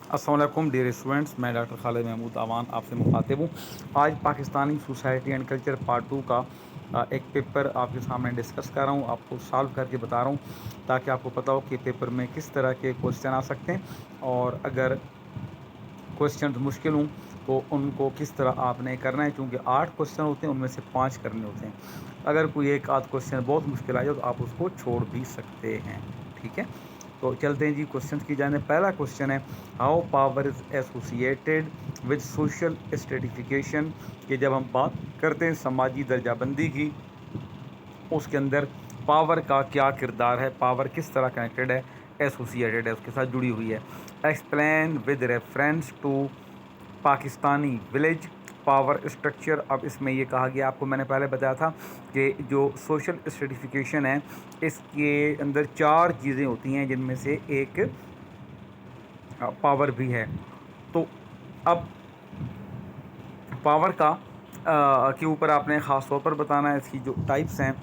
अस्सलाम वालेकुम dear students, मैं डॉक्टर खालिद महमूद आवान आपसे मुखातिब हूँ। आज Pakistani society and culture part 2 का एक पेपर आपके सामने डिस्कस कर रहा हूँ, आपको सॉल्व करके बता रहा हूँ ताकि आपको पता हो कि पेपर में किस तरह के क्वेश्चन आ सकते हैं और अगर क्वेश्चन मुश्किल हों तो उनको किस तरह आपने करना है। क्योंकि 8 क्वेश्चन होते हैं, उनमें से 5 करने होते हैं। अगर कोई एक आध क्वेश्चन बहुत मुश्किल आ जाए तो आप उसको छोड़ भी सकते हैं। ठीक है, तो चलते हैं जी क्वेश्चन की जाने। पहला क्वेश्चन है, how power is associated with social stratification. कि जब हम बात करते हैं समाजी दर्जाबंदी की, उसके अंदर पावर का क्या किरदार है, पावर किस तरह कनेक्टेड है, एसोसिएटेड है, उसके साथ जुड़ी हुई है। Explain with reference to Pakistani village power structure. अब इसमें ये कहा गया, आपको मैंने पहले बताया था कि जो सोशल स्ट्रेटिफिकेशन है इसके अंदर 4 चीज़ें होती हैं जिनमें से एक पावर भी है। तो अब पावर का के ऊपर आपने ख़ास तौर पर बताना है। इसकी जो टाइप्स हैं,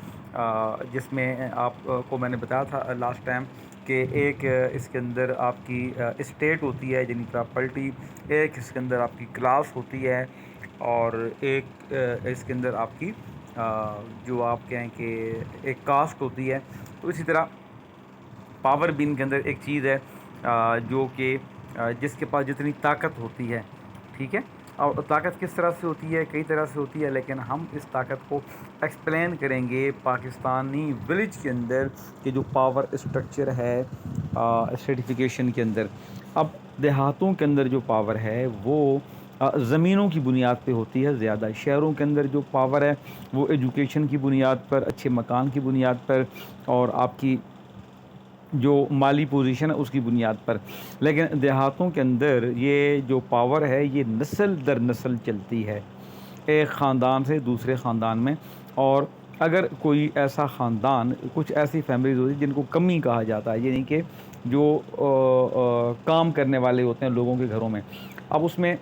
जिसमें आपको मैंने बताया था लास्ट टाइम कि एक इसके अंदर आपकी स्टेट होती है यानी प्रॉपर्टी, एक इसके अंदर आपकी क्लास होती है और एक इसके अंदर आपकी जो आप कहें कि एक कास्ट होती है। तो इसी तरह पावर बीन के अंदर एक चीज़ है जो कि जिसके पास जितनी ताकत होती है। ठीक है, और ताकत किस तरह से होती है, कई तरह से होती है, लेकिन हम इस ताकत को एक्सप्लेन करेंगे पाकिस्तानी विलेज के अंदर कि जो पावर स्ट्रक्चर है स्ट्रेटिफिकेशन के अंदर। अब देहातों के अंदर जो पावर है वो ज़मीनों की बुनियाद पे होती है ज़्यादा। शहरों के अंदर जो पावर है वो एजुकेशन की बुनियाद पर, अच्छे मकान की बुनियाद पर और आपकी जो माली पोजीशन है उसकी बुनियाद पर। लेकिन देहातों के अंदर ये जो पावर है ये नस्ल दर नस्ल चलती है, एक ख़ानदान से दूसरे ख़ानदान में। और अगर कोई ऐसा ख़ानदान, कुछ ऐसी फैमिलीज़ होती हैं जिनको कमी कहा जाता है, यानी कि जो काम करने वाले होते हैं लोगों के घरों में। अब उसमें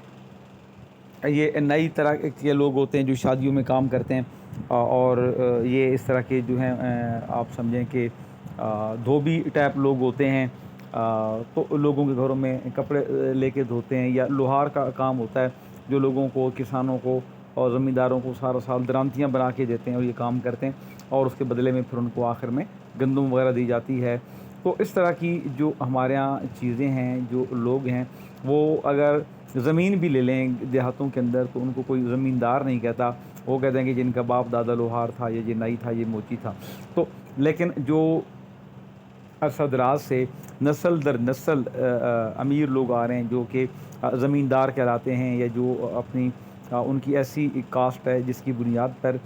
ये नई तरह के लोग होते हैं जो शादियों में काम करते हैं और ये इस तरह के जो हैं आप समझें कि धोबी टाइप लोग होते हैं। तो लोगों के घरों में कपड़े लेके धोते हैं, या लोहार का काम होता है जो लोगों को, किसानों को और ज़मींदारों को सारा साल दरांतियाँ बना के देते हैं और ये काम करते हैं और उसके बदले में फिर उनको आखिर में गंदम वगैरह दी जाती है। तो इस तरह की जो हमारे यहाँ चीज़ें हैं, जो लोग हैं वो अगर ज़मीन भी ले लें देहातों के अंदर तो उनको कोई ज़मींदार नहीं कहता, वो कहते हैं कि जिनका बाप दादा लोहार था, ये नाई था, ये मोची था। तो लेकिन जो अरसदराज से नस्ल दर नस्ल अमीर लोग आ रहे हैं जो कि ज़मींदार कहलाते हैं, या जो अपनी उनकी ऐसी कास्ट है जिसकी बुनियाद पर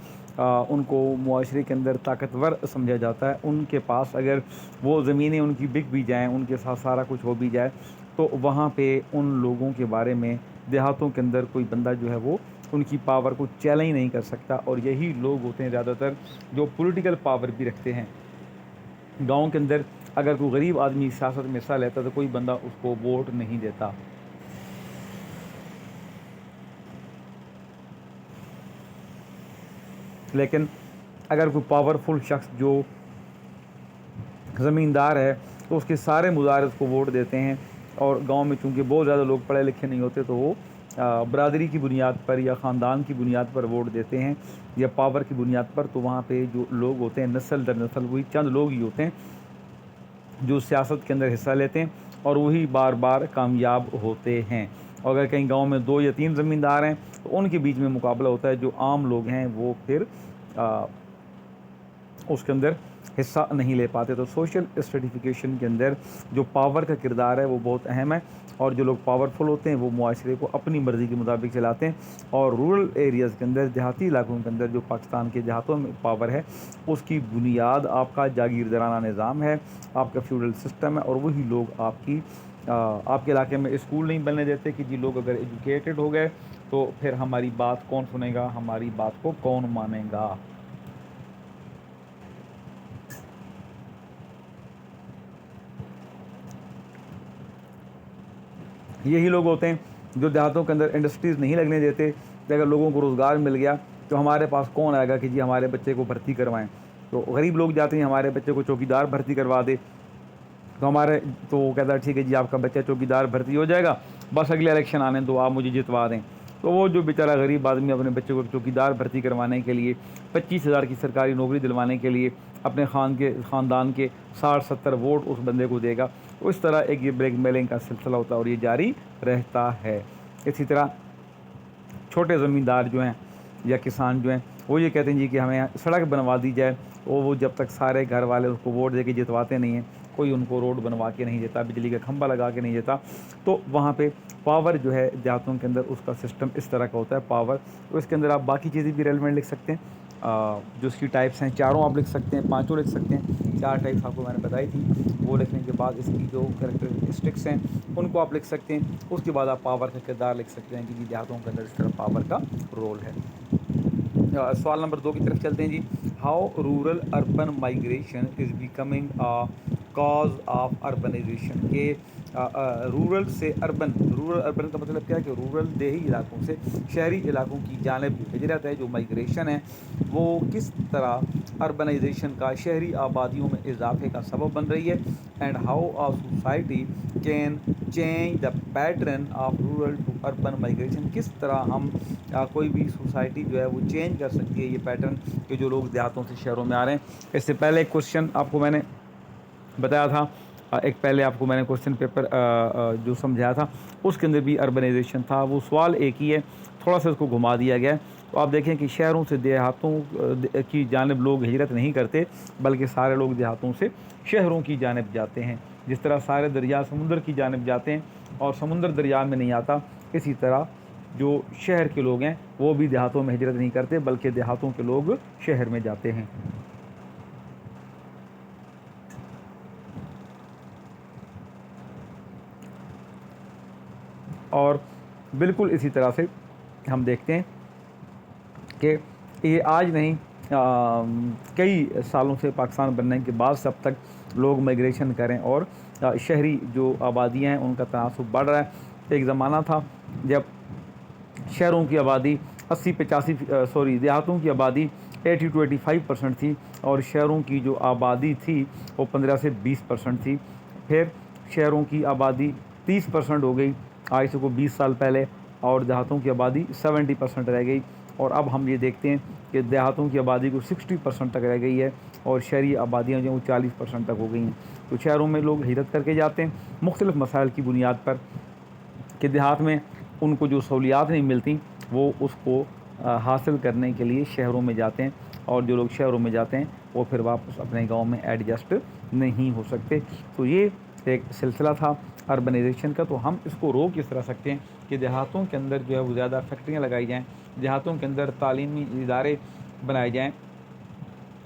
उनको मुआशरे के अंदर ताकतवर समझा जाता है। उनके पास अगर वो ज़मीनें उनकी बिक भी जाएँ, उनके साथ सारा कुछ हो भी जाए, तो वहाँ पे उन लोगों के बारे में देहातों के अंदर कोई बंदा जो है वो उनकी पावर को चैलेंज नहीं कर सकता। और यही लोग होते हैं ज़्यादातर जो पॉलिटिकल पावर भी रखते हैं। गांव के अंदर अगर कोई गरीब आदमी सियासत में हिस्सा लेता तो कोई बंदा उसको वोट नहीं देता। लेकिन अगर कोई पावरफुल शख्स जो ज़मींदार है तो उसके सारे मुदारिस को वोट देते हैं। और गांव में चूँकि बहुत ज़्यादा लोग पढ़े लिखे नहीं होते तो वो बरादरी की बुनियाद पर या ख़ानदान की बुनियाद पर वोट देते हैं या पावर की बुनियाद पर। तो वहाँ पे जो लोग होते हैं नस्ल दर नस्ल वही चंद लोग ही होते हैं जो सियासत के अंदर हिस्सा लेते हैं और वही बार बार कामयाब होते हैं। और अगर कहीं गांव में 2 या 3 ज़मींदार हैं तो उनके बीच में मुकाबला होता है, जो आम लोग हैं वो फिर उसके अंदर हिस्सा नहीं ले पाते। तो सोशल स्ट्रेटिफिकेशन के अंदर जो पावर का किरदार है वो बहुत अहम है। और जो लोग पावरफुल होते हैं वो मुआशरे को अपनी मर्ज़ी के मुताबिक चलाते हैं। और रूरल एरियाज़ के अंदर, देहाती इलाकों के अंदर जो पाकिस्तान के देहातों में पावर है उसकी बुनियाद आपका जागीरदाराना निज़ाम है, आपका फ्यूडल सिस्टम है। और वही लोग आपके इलाके में स्कूल नहीं बनने देते कि जी लोग अगर एजुकेटेड हो गए तो फिर हमारी बात कौन सुनेगा, हमारी बात को कौन मानेगा। यही लोग होते हैं जो देहातों के अंदर इंडस्ट्रीज़ नहीं लगने देते कि अगर लोगों को रोज़गार मिल गया तो हमारे पास कौन आएगा कि जी हमारे बच्चे को भर्ती करवाएं। तो गरीब लोग जाते हैं हमारे बच्चे को चौकीदार भर्ती करवा दे, तो हमारे तो वो कहता है ठीक है जी आपका बच्चा चौकीदार भर्ती हो जाएगा, बस अगले इलेक्शन आने दो, आप मुझे जितवा दें। तो वो जो बेचारा गरीब आदमी अपने बच्चे को चौकीदार भर्ती करवाने के लिए 25,000 की सरकारी नौकरी दिलवाने के लिए अपने ख़ानदान के 60-70 वोट उस बंदे को देगा। तो इस तरह एक ये ब्लैकमेलिंग का सिलसिला होता है और ये जारी रहता है। इसी तरह छोटे ज़मींदार जो हैं या किसान जो हैं वो ये कहते हैं जी कि हमें सड़क बनवा दी जाए, और वो जब तक सारे घर वाले उसको वोट दे के जितवाते नहीं हैं, कोई उनको रोड बनवा के नहीं देता, बिजली का खंभा लगा के नहीं देता, तो वहाँ पे पावर जो है देहातों के अंदर उसका सिस्टम इस तरह का होता है पावर। तो इसके अंदर आप बाकी चीज़ें भी रेलिवेंट लिख सकते हैं, जो उसकी टाइप्स हैं चारों आप लिख सकते हैं, पाँचों लिख सकते हैं। 4 टाइप्स आपको मैंने बताई थी, वो लिखने के बाद इसकी जो कैरेक्टरिस्टिक्स हैं उनको आप लिख सकते हैं। उसके बाद आप पावर का किरदार लिख सकते हैं कि देहातों के अंदर इस तरह पावर का रोल है। सवाल नंबर 2 की तरफ चलते हैं जी। How rural urban migration is becoming cause of urbanisation के रूरल से अर्बन, रूरल अर्बन का मतलब क्या है कि रूरल देही इलाकों से शहरी इलाकों की जानिब हिजरत है, जो माइग्रेशन है वो किस तरह अर्बनाइजेशन का शहरी आबादियों में इजाफे का सबब बन रही है, and how a society can change the pattern of rural to urban migration. किस तरह हम कोई भी सोसाइटी जो है वो चेंज कर सकती है ये पैटर्न कि जो लोग देहातों से शहरों में आ रहे हैं। इससे पहले एक क्वेश्चन आपको मैंने बताया था, एक पहले आपको मैंने क्वेश्चन पेपर जो समझाया था उसके अंदर भी अर्बनाइजेशन था, वो सवाल एक ही है, थोड़ा सा उसको घुमा दिया गया है। तो आप देखें कि शहरों से देहातों की जानिब लोग हिजरत नहीं करते, बल्कि सारे लोग देहातों से शहरों की जानिब जाते हैं। जिस तरह सारे दरिया समुंदर की जानिब जाते हैं और समुंदर दरिया में नहीं आता, इसी तरह जो शहर के लोग हैं वो भी देहातों में हिजरत नहीं करते, बल्कि देहातों के लोग शहर में जाते हैं। और बिल्कुल इसी तरह से हम देखते हैं कि ये आज नहीं कई सालों से पाकिस्तान बनने के बाद सब तक लोग माइग्रेशन करें और शहरी जो आबादियाँ हैं उनका तनासुब बढ़ रहा है। एक ज़माना था जब शहरों की आबादी 80-85 सॉरी देहातों की आबादी 80 to 85% थी, और शहरों की जो आबादी थी वो 15 से 20% थी। फिर शहरों की आबादी 30% हो गई आज से को 20 साल पहले, और देहातों की आबादी 70% रह गई। और अब हम ये देखते हैं कि देहातों की आबादी को 60% तक रह गई है और शहरी आबादियाँ जो हैं वो 40% तक हो गई हैं। तो शहरों में लोग हिजरत करके जाते हैं मुख्तलिफ़ मसाइल की बुनियाद पर कि देहात में उनको जो सहूलियात नहीं मिलती वो उसको हासिल करने के लिए शहरों में जाते हैं, और जो लोग शहरों में जाते हैं वो फिर वापस अपने गांव में एडजस्ट नहीं हो सकते। तो ये एक सिलसिला था अर्बनाइजेशन का। तो हम इसको रोक किस तरह सकते हैं कि देहातों के अंदर जो है वो ज़्यादा फैक्ट्रियाँ लगाई जाएँ, देहातों के अंदर तालीमी इदारे बनाए जाएँ।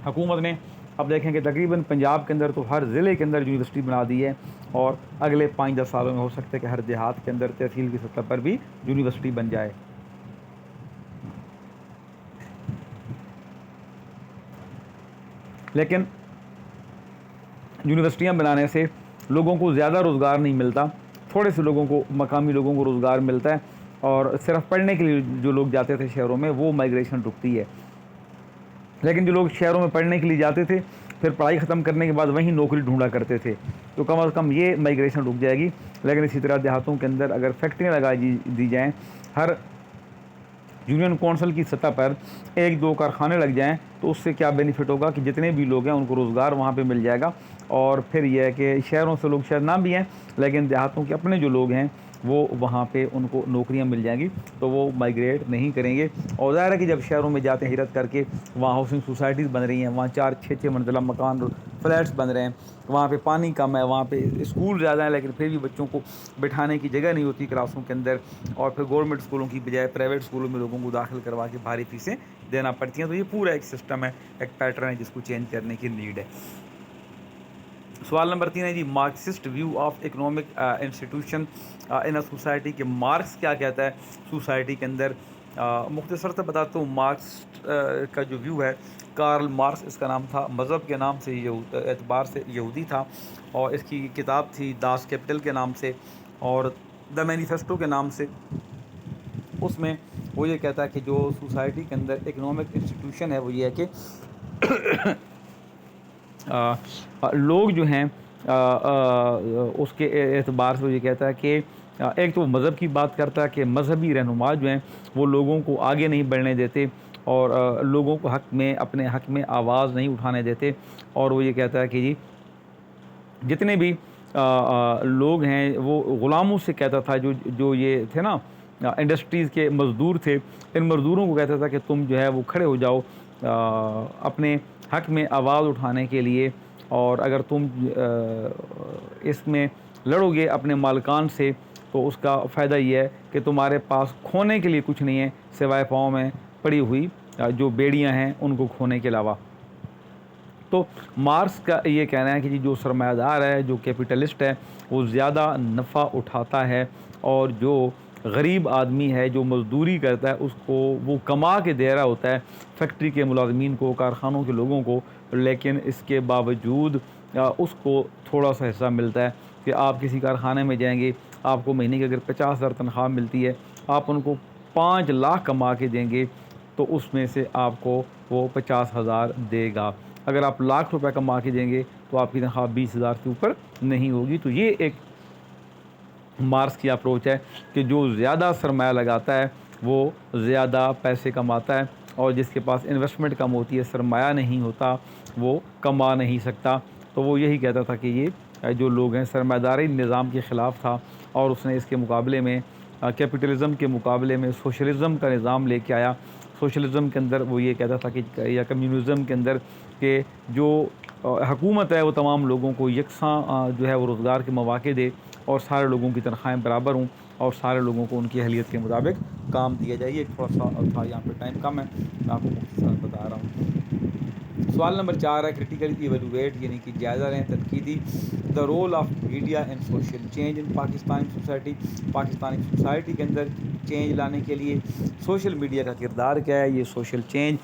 हुकूमत ने अब देखें कि तकरीबन पंजाब के अंदर तो हर ज़िले के अंदर यूनिवर्सिटी बना दी है, और अगले 5-10 सालों में हो सकता है कि हर देहात के अंदर तहसील की सतह पर भी यूनिवर्सिटी बन जाए। लेकिन यूनिवर्सिटियां बनाने से लोगों को ज़्यादा रोज़गार नहीं मिलता, थोड़े से लोगों को, मकामी लोगों को रोज़गार मिलता है, और सिर्फ पढ़ने के लिए जो लोग जाते थे शहरों में वो माइग्रेशन रुकती है। लेकिन जो लोग शहरों में पढ़ने के लिए जाते थे फिर पढ़ाई ख़त्म करने के बाद वहीं नौकरी ढूंढा करते थे, तो कम अज़ कम ये माइग्रेशन रुक जाएगी। लेकिन इसी तरह देहातों के अंदर अगर फैक्ट्रियाँ लगा दी जाएँ, हर यूनियन कौंसिल की सतह पर 1-2 कारखाने लग जाएं, तो उससे क्या बेनिफिट होगा कि जितने भी लोग हैं उनको रोज़गार वहाँ पे मिल जाएगा। और फिर यह है कि शहरों से लोग शायद ना भी हैं, लेकिन देहातों के अपने जो लोग हैं वो वहाँ पे उनको नौकरियाँ मिल जाएंगी, तो वो माइग्रेट नहीं करेंगे। और ज़ाहिर है कि जब शहरों में जाते हैं हिजरत करके, वहाँ हाउसिंग सोसाइटीज़ बन रही हैं, वहाँ 4-6 मंजिला मकान फ्लैट्स बन रहे हैं, वहाँ पे पानी कम है, वहाँ पे स्कूल ज़्यादा है, लेकिन फिर भी बच्चों को बिठाने की जगह नहीं होती क्लासों के अंदर, और फिर गवर्नमेंट स्कूलों की बजाय प्राइवेट स्कूलों में लोगों को दाखिल करवा के भारी फीसें देना पड़ती हैं। तो ये पूरा एक सिस्टम है, एक पैटर्न है जिसको चेंज करने की नीड है। सवाल नंबर 3 है जी, Marxist view of economic institution in a society के मार्क्स क्या कहता है सोसाइटी के अंदर। मुख्तसर से बताता हूँ, मार्क्स का जो व्यू है, कार्ल मार्क्स इसका नाम था, मज़हब के नाम से एतबार से यहूदी था, और इसकी किताब थी दास कैपिटल के नाम से और द मैनिफेस्टो के नाम से। उसमें वो ये कहता है कि जो सोसाइटी के अंदर इकोनॉमिक इंस्टीट्यूशन है वो ये है कि लोग जो हैं उसके एतबार से वो ये कहता है कि एक तो मज़हब की बात करता है कि मजहबी रहनुमा जो हैं वो लोगों को आगे नहीं बढ़ने देते और लोगों को हक़ में अपने हक़ में आवाज़ नहीं उठाने देते। और वो ये कहता है कि जी जितने भी लोग हैं वो ग़ुलामों से कहता था, जो जो ये थे ना इंडस्ट्रीज़ के मज़दूर थे, इन मज़दूरों को कहता था कि तुम जो है वो खड़े हो जाओ अपने हक़ में आवाज़ उठाने के लिए, और अगर तुम इसमें लड़ोगे अपने मालिकान से तो उसका फ़ायदा ये है कि तुम्हारे पास खोने के लिए कुछ नहीं है सिवाय पाँव में पड़ी हुई जो बेड़ियाँ हैं उनको खोने के अलावा। तो मार्क्स का ये कहना है कि जी जो सरमायादार है, जो कैपिटलिस्ट है, वो ज़्यादा नफ़ा उठाता है, और जो गरीब आदमी है, जो मज़दूरी करता है, उसको वो कमा के दे रहा होता है फैक्ट्री के मुलाज़मीन को, कारखानों के लोगों को, लेकिन इसके बावजूद उसको थोड़ा सा हिस्सा मिलता है कि आप किसी कारखाने में जाएंगे, आपको महीने की अगर 50,000 तनख्वाह मिलती है, आप उनको 5 लाख कमा के देंगे तो उसमें से आपको वो 50,000 देगा। अगर आप लाख रुपए कमा के देंगे तो आपकी तनख्वाह 20,000 के ऊपर नहीं होगी। तो ये एक मार्क्स की अप्रोच है कि जो ज़्यादा सरमाया लगाता है वो ज़्यादा पैसे कमाता है, और जिसके पास इन्वेस्टमेंट कम होती है, सरमाया नहीं होता, वो कमा नहीं सकता। तो वो यही कहता था कि ये जो लोग हैं सरमायादारी निज़ाम के ख़िलाफ़ था, और उसने इसके मुकाबले में कैपिटलिज़म के मुकाबले में सोशलिज़म का निज़ाम लेके आया। सोशलिज़म के अंदर वो ये कहता था कि या कम्युनिज़म के अंदर कि जो हुकूमत है वो तमाम लोगों को यकसां जो है वो रोज़गार के मौक़े दे, और सारे लोगों की तनख्वाहें बराबर हों, और सारे लोगों को उनकी अहलियत के मुताबिक काम दिया जाए। ये थोड़ा सा था, यहाँ पे टाइम कम है, मैं आपको मुख्तसर बता रहा हूँ। सवाल नंबर 4 है क्रिटिकली इवेलुएट, यानी कि जायज़ा लें, तनकीदी, the role of media and social change in Pakistani society. Pakistani society के अंदर चेंज लाने के लिए सोशल मीडिया का किरदार क्या है। ये सोशल चेंज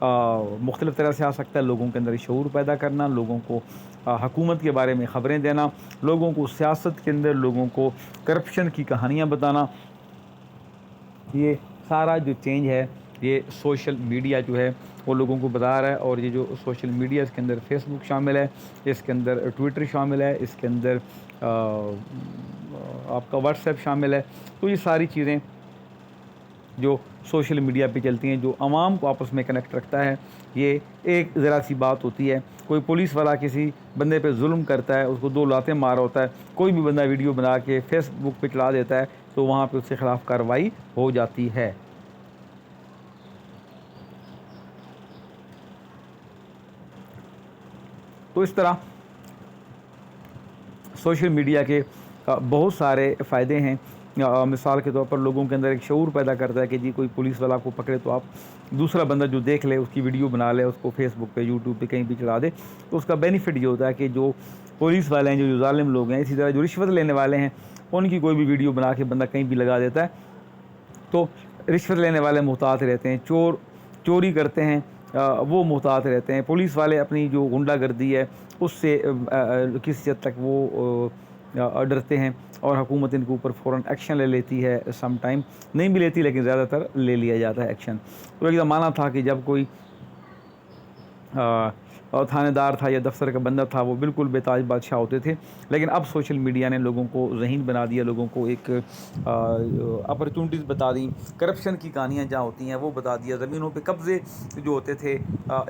मुख्तलिफ़ तरह से आ सकता है। लोगों के अंदर शऊर पैदा करना, लोगों को हुकूमत के बारे में ख़बरें देना, लोगों को सियासत के अंदर लोगों को करप्शन की कहानियाँ बताना, ये सारा जो चेंज है ये सोशल मीडिया जो है वो लोगों को बता रहा है। और ये जो सोशल मीडिया, इसके अंदर फेसबुक शामिल है, इसके अंदर ट्विटर शामिल है, इसके अंदर आपका व्हाट्सएप शामिल है। तो ये सारी चीज़ें जो सोशल मीडिया पे चलती हैं, जो आवाम को आपस में कनेक्ट रखता है। ये एक ज़रा सी बात होती है, कोई पुलिस वाला किसी बंदे पे जुल्म करता है, उसको 2 लातें मार रहा होता है, कोई भी बंदा वीडियो बना के फेसबुक पे चला देता है तो वहाँ पे उसके ख़िलाफ़ कार्रवाई हो जाती है। तो इस तरह सोशल मीडिया के बहुत सारे फ़ायदे हैं। मिसाल के तौर पर लोगों के अंदर एक शऊर पैदा करता है कि जी कोई पुलिस वाला को पकड़े तो आप दूसरा बंदा जो देख ले, उसकी वीडियो बना ले, उसको फेसबुक पे, यूट्यूब पे कहीं भी चढ़ा दे। तो उसका बेनिफिट ये होता है कि जो पुलिस वाले हैं, जो ज़ालिम लोग हैं, इसी तरह जो रिश्वत लेने वाले हैं, उनकी कोई भी वीडियो बना के बंदा कहीं भी लगा देता है। तो रिश्वत लेने वाले मुहतात रहते हैं, चोर चोरी करते हैं वो मुहतात रहते हैं, पुलिस वाले अपनी जो गुंडागर्दी है उससे किसी हद तक वो डरते हैं, और हुकूमत इनके ऊपर फ़ौरन एक्शन ले लेती है। सम टाइम नहीं भी लेती, लेकिन ज़्यादातर ले लिया जाता है एक्शन। तो एक ज़माना था कि जब कोई थानेदार था या दफ्तर का बंदा था, वो बिल्कुल बेताज बादशाह होते थे। लेकिन अब सोशल मीडिया ने लोगों को ज़हीन बना दिया, लोगों को एक अपॉर्चुनिटीज़ बता दी, करप्शन की कहानियाँ जहाँ होती हैं वो बता दिया, ज़मीनों पे कब्ज़े जो होते थे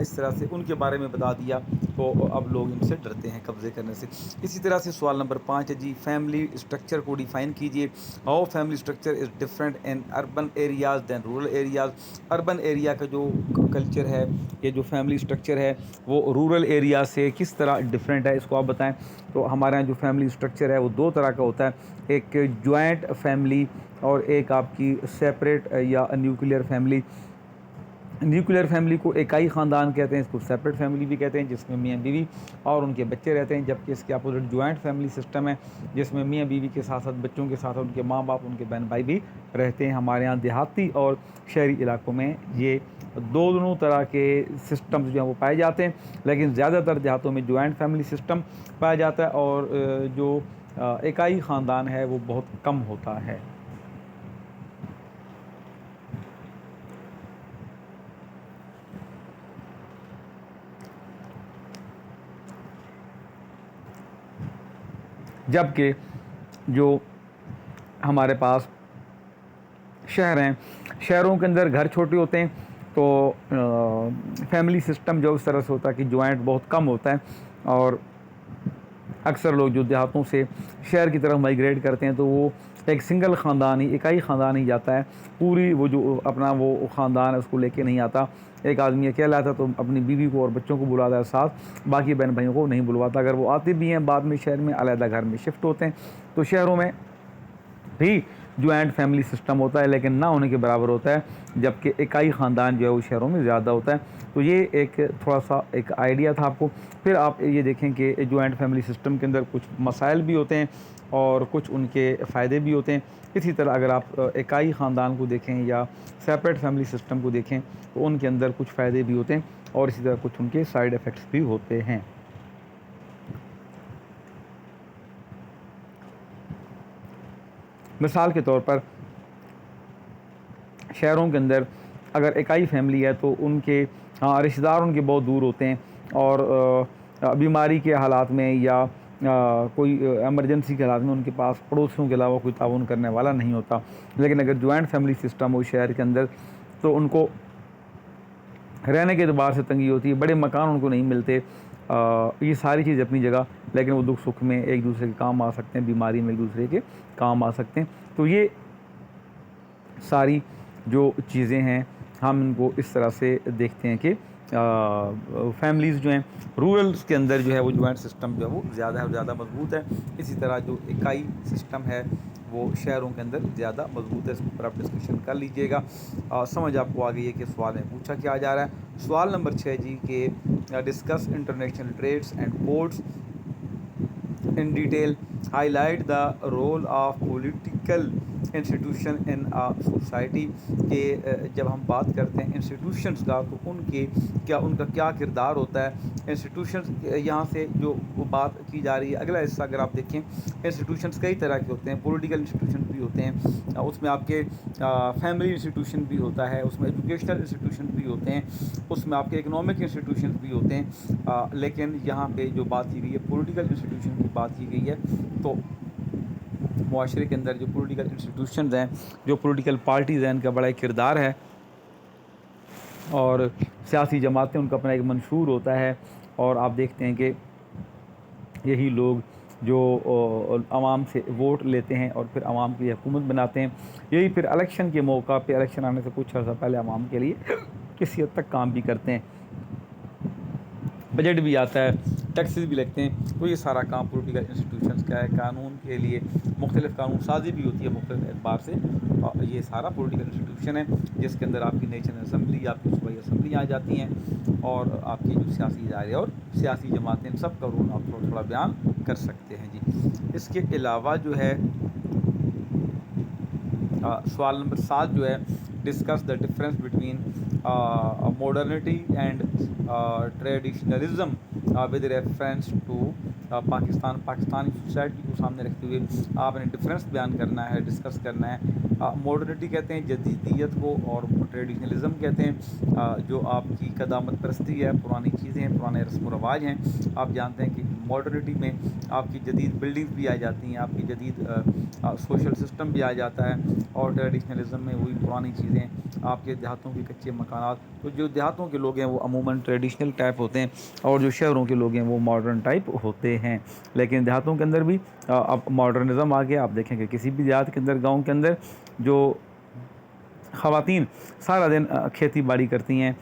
इस तरह से उनके बारे में बता दिया। तो अब लोग इनसे डरते हैं कब्ज़े करने से। इसी तरह से सवाल नंबर 5 है जी, फैमिली स्ट्रक्चर को डिफ़ाइन कीजिए। How family structure is different in urban areas than rural areas. Urban area का जो कल्चर है, ये जो फैमिली स्ट्रक्चर है, वो रूरल एरिया से किस तरह डिफरेंट है, इसको आप बताएं। तो हमारे यहाँ जो फैमिली स्ट्रक्चर है वो 2 तरह का होता है, एक जॉइंट फैमिली और एक आपकी सेपरेट या न्यूक्लियर फैमिली। न्यूक्लियर फैमिली को इकाई ख़ानदान कहते हैं, इसको सेपरेट फैमिली भी कहते हैं, जिसमें मियाँ बीवी और उनके बच्चे रहते हैं। जबकि इसके अपोजिट जॉइंट फैमिली सिस्टम है, जिसमें मियाँ बीवी के साथ साथ बच्चों के साथ उनके माँ बाप, उनके बहन भाई भी रहते हैं। हमारे यहाँ देहाती और शहरी इलाकों में ये दोनों तरह के सिस्टम्स जो हैं वो पाए जाते हैं, लेकिन ज़्यादातर देहातों में जॉइंट फैमिली सिस्टम पाया जाता है, और जो इकाई ख़ानदान है वो बहुत कम होता है। जबकि जो हमारे पास शहर हैं, शहरों के अंदर घर छोटे होते हैं, तो फैमिली सिस्टम जो उस तरह से होता है कि जॉइंट बहुत कम होता है, और अक्सर लोग जो देहातों से शहर की तरफ माइग्रेट करते हैं तो वो एक सिंगल ख़ानदान ही, इकाई ख़ानदान ही जाता है, पूरी वो जो अपना वो ख़ानदान है उसको लेके नहीं आता। एक आदमी अकेला आता तो अपनी बीवी को और बच्चों को बुलाता है साथ, बाकी बहन भाइयों को नहीं बुलवाता। अगर वो आते भी हैं बाद में शहर में अलग घर में शिफ्ट होते हैं। तो शहरों में भी जॉइंट फैमिली सिस्टम होता है लेकिन ना होने के बराबर होता है, जबकि इकाई ख़ानदान जो है वो शहरों में ज़्यादा होता है। तो ये एक थोड़ा सा एक आइडिया था आपको। फिर आप ये देखें कि जॉइंट फैमिली सिस्टम के अंदर कुछ मसाइल भी होते हैं और कुछ उनके फ़ायदे भी होते हैं। इसी तरह अगर आप इकाई ख़ानदान को देखें या सेपरेट फैमिली सिस्टम को देखें तो उनके अंदर कुछ फ़ायदे भी होते हैं और इसी तरह कुछ उनके साइड इफ़ेक्ट्स भी होते हैं। मिसाल के तौर पर शहरों के अंदर अगर इकाई फैमिली है तो उनके रिश्तेदार उनके बहुत दूर होते हैं और बीमारी के हालात में या कोई एमरजेंसी के हालात में उनके पास पड़ोसियों के अलावा कोई ताउन करने वाला नहीं होता। लेकिन अगर जॉइंट फैमिली सिस्टम हो शहर के अंदर तो उनको रहने के एतबार से तंगी होती है, बड़े मकान उनको नहीं मिलते। ये सारी चीज़ अपनी जगह, लेकिन वो दुख सुख में एक दूसरे के काम आ सकते हैं, बीमारी में एक दूसरे के काम आ सकते हैं। तो ये सारी जो चीज़ें हैं हम इनको इस तरह से देखते हैं कि फैमिलीज़ जो हैं रूरल्स के अंदर जो है वो जॉइंट सिस्टम जो है वो ज़्यादा मजबूत है। इसी तरह जो इकाई सिस्टम है वो शहरों के अंदर ज़्यादा मजबूत है। इसके ऊपर आप डिस्कशन कर लीजिएगा। समझ आपको आ गई है कि सवाल में पूछा क्या जा रहा है। सवाल नंबर 6 जी के discuss international trades and ports in detail, highlight the role of political institution in society के जब हम बात करते हैं इंस्टीट्यूशंस का तो उनका क्या किरदार होता है। इंस्टीट्यूशंस यहाँ से जो वो बात की जा रही है, अगला हिस्सा अगर आप देखें इंस्टीट्यूशंस कई तरह के होते हैं। पॉलिटिकल इंस्टीट्यूशन भी होते हैं, उसमें आपके फैमिली इंस्टीट्यूशन भी होता है, उसमें एजुकेशनल इंस्टीट्यूशन भी होते हैं, उसमें आपके इकोनॉमिक इंस्टीट्यूशन भी होते हैं। लेकिन यहाँ पे जो बात की गई है पॉलिटिकल इंस्टीट्यूशन की बात की गई है। तो मुआशरे के अंदर जो पॉलिटिकल इंस्टीट्यूशंस हैं, जो पॉलिटिकल पार्टीज़ हैं, इनका बड़ा एक किरदार है और सियासी जमातें उनका अपना एक मंशूर होता है। और आप देखते हैं कि यही लोग जो आवाम से वोट लेते हैं और फिर आवाम की हुकूमत बनाते हैं, यही फिर इलेक्शन के मौका पे, इलेक्शन आने से कुछ अर्सा पहले आवाम के लिए किसी हद तक काम भी करते हैं, बजट भी आता है, टैक्सेस भी लगते हैं। तो ये सारा काम पॉलिटिकल इंस्टीट्यूशंस का है। कानून के लिए मुख्तलिफ़ कानून साजी भी होती है मुख्तलिफ़ एतबार से। ये सारा पॉलिटिकल इंस्टीट्यूशन है जिसके अंदर आपकी नेशनल असम्बली, आपकी सूबाई असम्बली आ जाती हैं और आपकी जो सियासी इदारे और सियासी जमातें, इन सब का रोल आप थोड़ा थोड़ा बयान कर सकते हैं जी। इसके अलावा जो है सवाल नंबर 7 जो है discuss the difference between modernity and traditionalism with reference to Pakistani society को सामने रखते हुए आपने डिफरेंस बयान करना है, डिस्कस करना है। मॉडर्निटी कहते हैं जदीदियत को और ट्रेडिशनलिज्म कहते हैं जो आपकी कदामत परस्ती है, पुरानी चीज़ें हैं, पुराने रस्म व रवाज हैं। आप जानते हैं कि मॉडर्निटी में आपकी जदीद बिल्डिंग्स भी आ जाती हैं, आपकी जदीद सोशल सिस्टम भी आ जाता है और ट्रेडिशनलिज्म में वही पुरानी चीज़ें, आपके देहातों के कच्चे मकानात। तो जो देहातों के लोग हैं वो अमूमन ट्रेडिशनल टाइप होते हैं और जो शहरों के लोग हैं वो मॉडर्न टाइप होते हैं। लेकिन देहातों के अंदर भी अब मॉडर्निज़म आ गया। आप देखेंगे किसी भी देहात के अंदर, गाँव के अंदर जो ख़वातीन सारा दिन खेती बाड़ी करती हैं,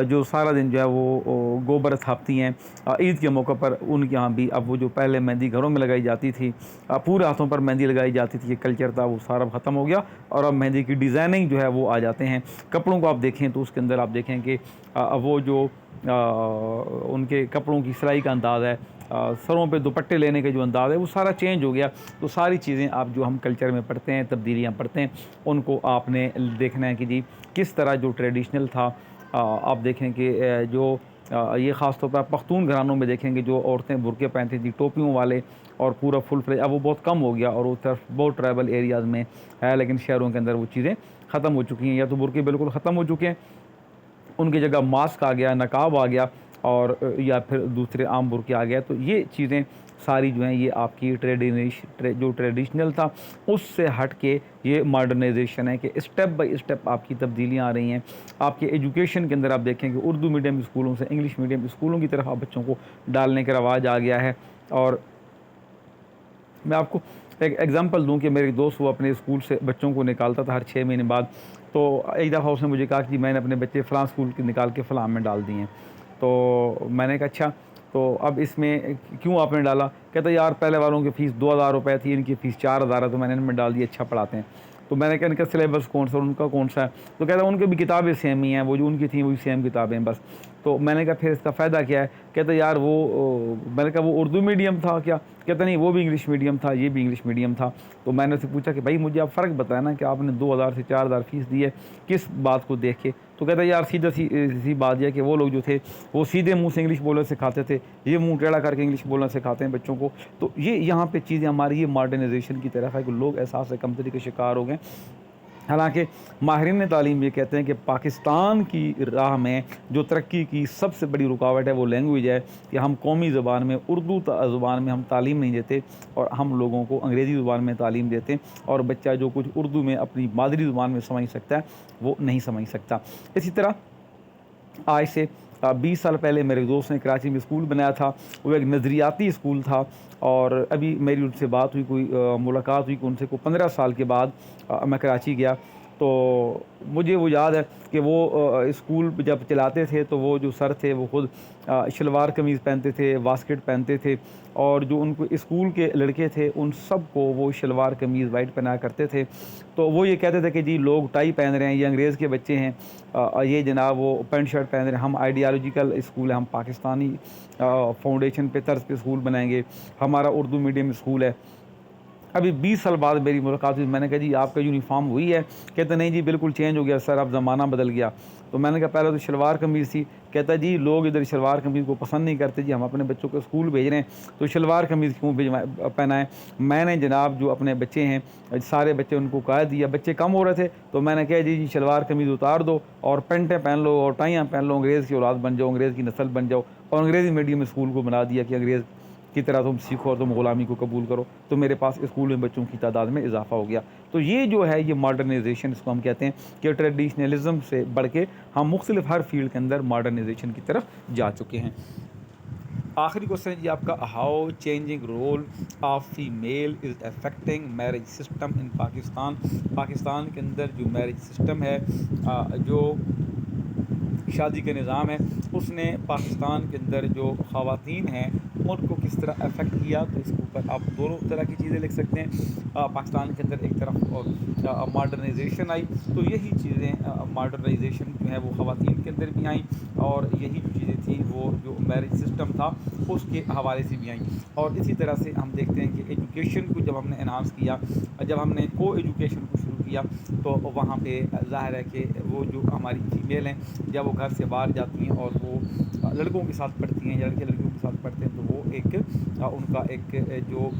जो सारा दिन जो है वो गोबर थापती हैं, ईद के मौके पर उनके यहाँ भी अब वो जो पहले मेहंदी घरों में लगाई जाती थी, पूरे हाथों पर मेहंदी लगाई जाती थी, ये कल्चर था वो सारा ख़त्म हो गया और अब मेहंदी की डिज़ाइनिंग जो है वो आ जाते हैं। कपड़ों को आप देखें तो उसके अंदर आप देखें कि वो जो उनके कपड़ों की सिलाई का अंदाज़ है, सरों पे दुपट्टे लेने के जो अंदाज़ है वो सारा चेंज हो गया। तो सारी चीज़ें आप जो हम कल्चर में पढ़ते हैं, तब्दीलियाँ पढ़ते हैं, उनको आपने देखना है कि जी किस तरह जो ट्रेडिशनल था। आप देखें कि जो ये ख़ास तौर पर पख्तून घरानों में देखेंगे जो औरतें बुर्के पहनती थी टोपियों वाले और पूरा फुल फ्लेज, अब वो बहुत कम हो गया और वो तरफ बहुत ट्राइबल एरियाज़ में है। लेकिन शहरों के अंदर वो चीज़ें ख़त्म हो चुकी हैं, या तो बुर्के बिल्कुल ख़त्म हो चुके हैं, उनकी जगह मास्क आ गया, नकाब आ गया और या फिर दूसरे आम बुर्के आ गया। तो ये चीज़ें सारी जो हैं ये आपकी जो ट्रेडिशनल था उससे हट के ये मॉडर्नाइजेशन है कि स्टेप बाय स्टेप आपकी तब्दीलियाँ आ रही हैं। आपके एजुकेशन के अंदर आप देखें कि उर्दू मीडियम स्कूलों से इंग्लिश मीडियम स्कूलों की तरफ आप बच्चों को डालने का रवाज आ गया है। और मैं आपको एक एग्ज़ाम्पल दूं कि मेरे दोस्त वो अपने स्कूल से बच्चों को निकालता था हर 6 महीने बाद। तो एक दफ़ा उसने मुझे कहा कि मैंने अपने बच्चे फ़लाँ स्कूल के निकाल के फ़लाँ में डाल दिए हैं। तो मैंने कहा अच्छा, तो अब इसमें क्यों आपने डाला? कहता यार पहले वालों की फ़ीस 2000 रुपये थी, इनकी फ़ीस 4000 है, तो मैंने इनमें डाल दी, अच्छा पढ़ाते हैं। तो मैंने कहा इनका सिलेबस कौन सा और उनका कौन सा है? तो कहता उनकी भी किताबें सेम ही हैं, वो जो उनकी थी वही सेम किताबें हैं बस। तो मैंने कहा फिर इसका फ़ायदा क्या है? कहता यार मैंने कहा वो उर्दू मीडियम था क्या? कहता नहीं वो भी इंग्लिश मीडियम था, ये भी इंग्लिश मीडियम था। तो मैंने उससे पूछा कि भाई मुझे आप फ़र्क बताया ना कि आपने 2000 से 4000 फ़ीस दी है, किस बात को देख के? तो कहता यार सी बात यह कि वो लोग जो थे वो सीधे मुँह से इंग्लिश बोलना सिखाते थे, ये मुँह टेढ़ा करके इंग्लिश बोलना सिखाते हैं बच्चों को। तो ये यहाँ पे चीज़ें हमारी ये मॉडर्नाइजेशन की तरफ है कि लोग एहसास कमतरी के शिकार हो गए। हालांकि माहिरीन तालीम ये कहते हैं कि पाकिस्तान की राह में जो तरक्की की सबसे बड़ी रुकावट है वो लैंग्वेज है कि हम कौमी ज़बान में उर्दू ज़बान में हम तालीम नहीं देते और हम लोगों को अंग्रेज़ी ज़बान में तालीम देते हैं, और बच्चा जो कुछ उर्दू में अपनी मादरी ज़बान में समझ सकता है वो नहीं समझ सकता। इसी तरह आज से 20 साल पहले मेरे दोस्त ने कराची में स्कूल बनाया था, वो एक नज़रियाती स्कूल था। और अभी मेरी उनसे बात हुई, कोई मुलाकात हुई कि उनसे को 15 साल के बाद मैं कराची गया। तो मुझे वो याद है कि वो स्कूल जब चलाते थे तो वो जो सर थे वो ख़ुद शलवार कमीज़ पहनते थे, वास्केट पहनते थे, और जो उनको स्कूल के लड़के थे उन सब को वो शलवार कमीज़ वाइट पहना करते थे। तो वो ये कहते थे कि जी लोग टाई पहन रहे हैं, ये अंग्रेज़ के बच्चे हैं, ये जनाब वो पैंट शर्ट पहन रहे हैं, हम आइडियालॉजिकल स्कूल है, हम पाकिस्तानी फाउंडेशन पे तर्ज पे स्कूल बनाएंगे, हमारा उर्दू मीडियम स्कूल है। अभी 20 साल बाद मेरी मुलाकात हुई, मैंने कहा जी आपका यूनिफॉर्म वही है? कहते नहीं जी बिल्कुल चेंज हो गया सर, अब ज़माना बदल गया। तो मैंने कहा पहले तो शलवार कमीज़ थी। कहता जी लोग इधर शलवार कमीज़ को पसंद नहीं करते जी, हम अपने बच्चों को स्कूल भेज रहे हैं तो शलवार कमीज़ क्यों पहनाएं? मैंने जनाब जो अपने बच्चे हैं सारे बच्चे उनको कह दिया, बच्चे कम हो रहे थे तो मैंने कहा जी शलवार कमीज़ उतार दो और पेंटें पहन लो और टाइयाँ पहन लो, अंग्रेज़ की औलाद बन जाओ, अंग्रेज़ की नस्ल बन जाओ। और अंग्रेज़ी मीडियम स्कूल को बना दिया कि अंग्रेज़ की तरह तुम सीखो और तुम ग़ुलामी को कबूल करो। तो मेरे पास स्कूल में बच्चों की तादाद में इजाफ़ा हो गया। तो ये जो है ये मॉडर्नाइजेशन इसको हम कहते हैं कि ट्रेडिशनलिज़म से बढ़ के हम मुख्तलिफ हर फील्ड के अंदर मॉडर्नाइजेशन की तरफ जा चुके हैं। आखिरी क्वेश्चन है जी आपका, how changing role of female is affecting marriage system in Pakistan. Pakistan के अंदर जो मैरिज सिस्टम है, जो शादी का निज़ाम है, उसने पाकिस्तान के अंदर जो ख़वातीन हैं उनको किस तरह अफेक्ट किया। तो इसके ऊपर आप दोनों तरह की चीज़ें लिख सकते हैं। पाकिस्तान के अंदर एक तरफ मॉडर्नाइजेशन आई, तो यही चीज़ें मॉडर्नाइजेशन जो है वो ख़वातीन के अंदर भी आई, और यही जो चीज़ें थी वो जो मैरिज सिस्टम था उसके हवाले से भी आई। और इसी तरह से हम देखते हैं कि एजुकेशन को जब हमने एनहांस किया, जब हमने को एजुकेशन को शुरू किया, तो वहाँ पे ज़ाहिर है कि वो जो हमारी फीमेल हैं जब वो घर से बाहर जाती हैं और वो लड़कों के साथ पढ़ती हैं या लड़के लड़कियों के साथ पढ़ते हैं, तो वो एक उनका एक जो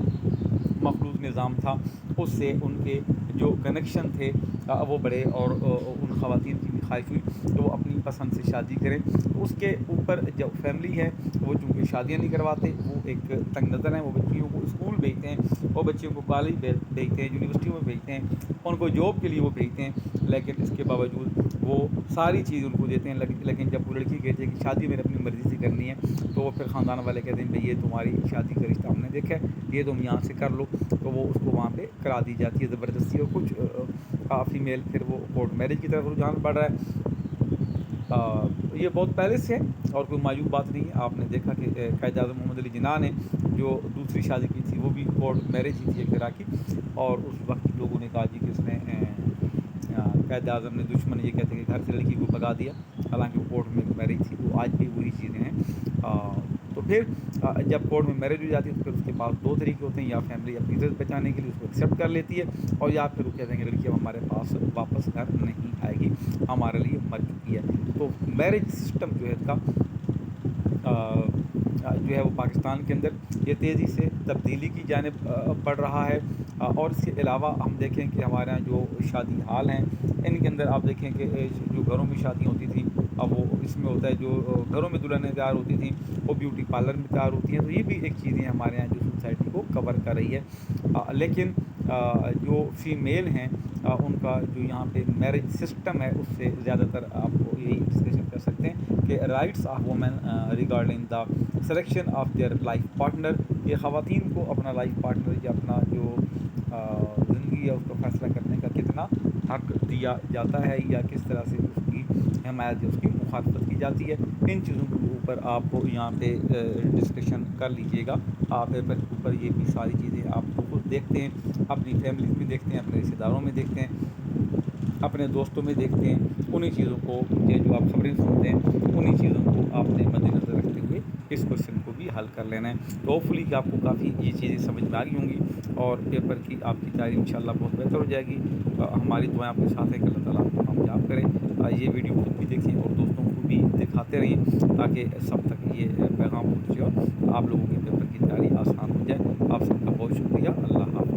मखलूत निज़ाम था उससे उनके जो कनेक्शन थे वो बड़े, और उन ख़वातीन की भी ख्वाहिश हुई तो वो अपनी पसंद से शादी करें। तो उसके ऊपर जो फैमिली है वो चूँकि शादियाँ नहीं करवाते, वो एक तंग नज़र हैं, वो बच्चियों को स्कूल भेजते हैं, वो बच्चियों को कॉलेज भेजते हैं, यूनिवर्सिटी में भेजते हैं, उनको जॉब के लिए वो भेजते हैं, लेकिन इसके बावजूद वो सारी चीज़ उनको देते हैं। लेकिन जब वो लड़की कहती है कि शादी मेरे अपनी मर्ज़ी से करनी है, तो वो फिर ख़ानदान वाले कहते हैं भाई ये तुम्हारी शादी का रिश्ता हमने देखा है, ये तुम यहाँ से कर लो, तो वो उसको वहाँ पे करा दी जाती है ज़बरदस्ती। और कुछ फीमेल फिर वो कोर्ट मैरिज की तरफ रुझान बढ़ रहा है। ये बहुत पहले से है और कोई मायूब बात नहीं है। आपने देखा कि कायद आज़म मोहम्मद अली जिन्ना ने जो दूसरी शादी की थी वो भी कोर्ट मैरिज ही थी एक तरह की, और उस वक्त लोगों ने कहा जी कि उसने कायद आज़म ने दुश्मन ये कहते हैं कि घर से लड़की को भगा दिया, हालांकि वो कोर्ट में मैरिज थी। तो आज भी वही चीज़ें हैं। तो फिर जब कोर्ट में मैरिज हो जाती है तो फिर उसके पास दो तरीके होते हैं, या फैमिली अपनी इज्जत बचाने के लिए उसको एक्सेप्ट कर लेती है, और या फिर वो कहते हैं कि लड़की अब हमारे पास वापस घर नहीं आएगी, हमारे लिए मर चुकी है। तो मैरिज सिस्टम जो है इसका जो है वो पाकिस्तान के अंदर ये तेज़ी से तब्दीली की जानिब बढ़ रहा है। और इसके अलावा हम देखें कि हमारे यहाँ जो शादी हाल हैं इनके अंदर आप देखें कि जो घरों में शादियाँ होती थी अब वो इसमें होता है जो घरों में दुल्हनें तैयार होती थी वो ब्यूटी पार्लर में तैयार होती हैं। तो ये भी एक चीज़ें हमारे यहाँ जो सोसाइटी को कवर कर रही है। लेकिन जो फीमेल हैं उनका जो यहाँ पे मैरिज सिस्टम है उससे ज़्यादातर आपको यही डिस्कशन कर सकते हैं कि rights of women regarding the selection of their life partner, ये ख़वातीन को अपना लाइफ पार्टनर या अपना जो ज़िंदगी है उसका फ़ैसला करने का कितना हक दिया जाता है या किस तरह से उसकी हमायत या उसकी मुखातबत की जाती है। इन चीज़ों के ऊपर आप यहाँ पे डिस्कशन कर लीजिएगा। आप पेपर के ऊपर ये भी सारी चीज़ें आप खुद देखते हैं, अपनी फैमिली में देखते हैं, अपने रिश्तेदारों में देखते हैं, अपने दोस्तों में देखते हैं। उन्हीं चीज़ों को ये जो आप खबरें सुनते हैं उन्हीं चीज़ों को आपने मद्देनज़र रखते हुए इस क्वेश्चन को भी हल कर लेना है। तो होपफुली कि आपको काफ़ी ये चीज़ें समझ में आ गई होंगी और पेपर की आपकी तैयारी इंशाल्लाह बहुत बेहतर हो जाएगी। हमारी दुआएं आपके साथ है कि अल्लाह ताला आपको कामयाब करे। ये वीडियो खुद भी देखें और दोस्तों को भी दिखाते रहें ताकि सब तक ये पैगाम पहुँचे और आप लोगों के पेपर की तैयारी आसान हो जाए। आप सबका बहुत शुक्रिया। अल्लाह हाफ़िज़।